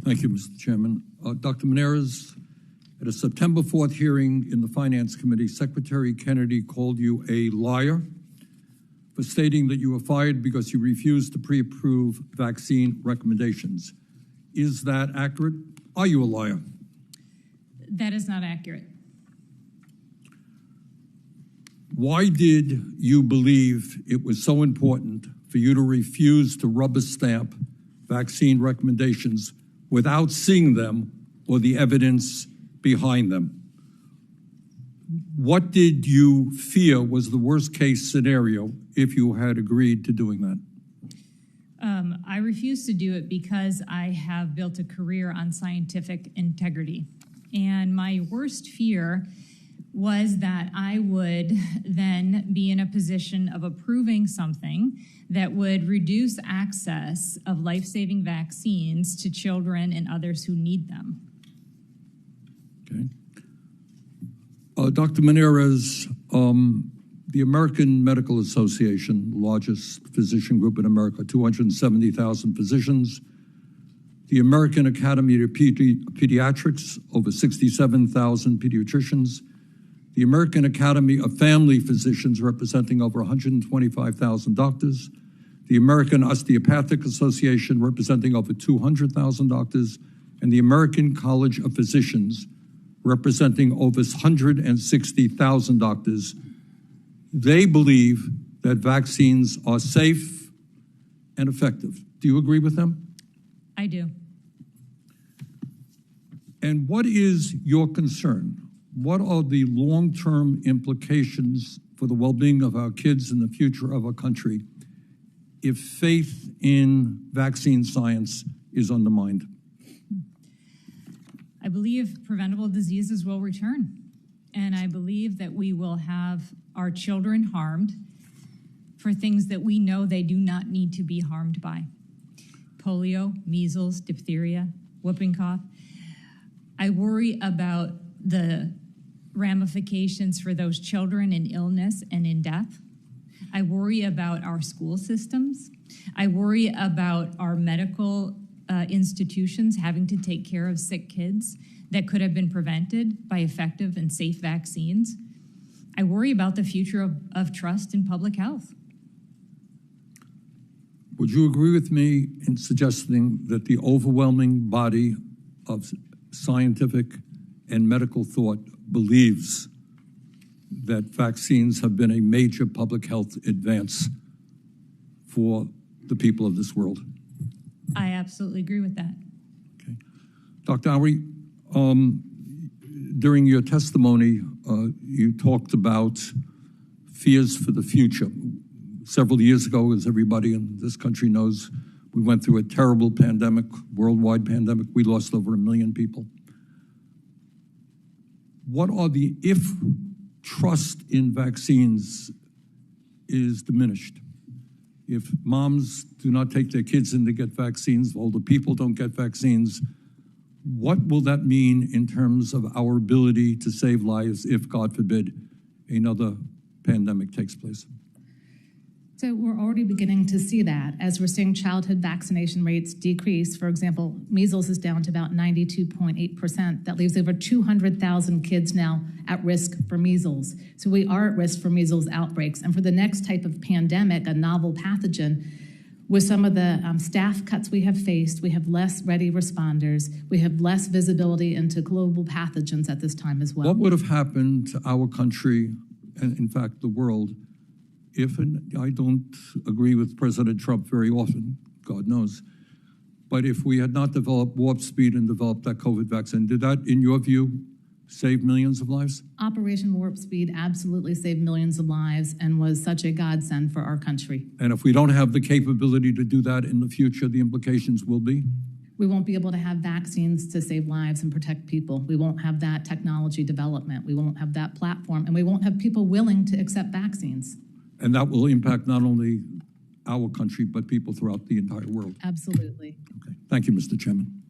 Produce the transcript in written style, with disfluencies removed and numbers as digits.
Thank you, Mr. Chairman. Dr. Monarez, at a September 4th hearing in the Finance Committee, Secretary Kennedy called you a liar for stating that you were fired because you refused to pre-approve vaccine recommendations. Is that accurate? Are you a liar? That is not accurate. Why did you believe it was so important for you to refuse to rubber stamp vaccine recommendations without seeing them or the evidence behind them? What did you fear was the worst case scenario if you had agreed to doing that? I refuse to do it because I have built a career on scientific integrity. And my worst fear was that I would then be in a position of approving something that would reduce access of life-saving vaccines to children and others who need them. Okay. Dr. Monarez, the American Medical Association, the largest physician group in America, 270,000 physicians. The American Academy of Pediatrics, over 67,000 pediatricians. The American Academy of Family Physicians, representing over 125,000 doctors. The American Osteopathic Association, representing over 200,000 doctors. And the American College of Physicians, representing over 160,000 doctors. They believe that vaccines are safe and effective. Do you agree with them? I do. And what is your concern? What are the long-term implications for the well-being of our kids and the future of our country if faith in vaccine science is undermined? I believe preventable diseases will return. And I believe that we will have our children harmed for things that we know they do not need to be harmed by. Polio, measles, diphtheria, whooping cough. I worry about the ramifications for those children in illness and in death. I worry about our school systems. I worry about our medical institutions having to take care of sick kids that could have been prevented by effective and safe vaccines. I worry about the future of trust in public health. Would you agree with me in suggesting that the overwhelming body of scientific and medical thought believes that vaccines have been a major public health advance for the people of this world? I absolutely agree with that. Okay. Dr. Ari, during your testimony, you talked about fears for the future. Several years ago, as everybody in this country knows, we went through a terrible pandemic, worldwide pandemic. We lost over 1 million people. What are if trust in vaccines is diminished, if moms do not take their kids in to get vaccines, older people don't get vaccines, what will that mean in terms of our ability to save lives if, God forbid, another pandemic takes place? So we're already beginning to see that as we're seeing childhood vaccination rates decrease. For example, measles is down to about 92.8%. That leaves over 200,000 kids now at risk for measles. So we are at risk for measles outbreaks. And for the next type of pandemic, a novel pathogen, with some of the staff cuts we have faced, we have less ready responders, we have less visibility into global pathogens at this time as well. What would have happened to our country, and in fact the world, if, and I don't agree with President Trump very often, God knows, but if we had not developed warp speed and developed that COVID vaccine, did that, in your view, save millions of lives? Operation Warp Speed absolutely saved millions of lives and was such a godsend for our country. And if we don't have the capability to do that in the future, the implications will be? We won't be able to have vaccines to save lives and protect people. We won't have that technology development. We won't have that platform, and we won't have people willing to accept vaccines. And that will impact not only our country, but people throughout the entire world. Absolutely. Okay. Thank you, Mr. Chairman.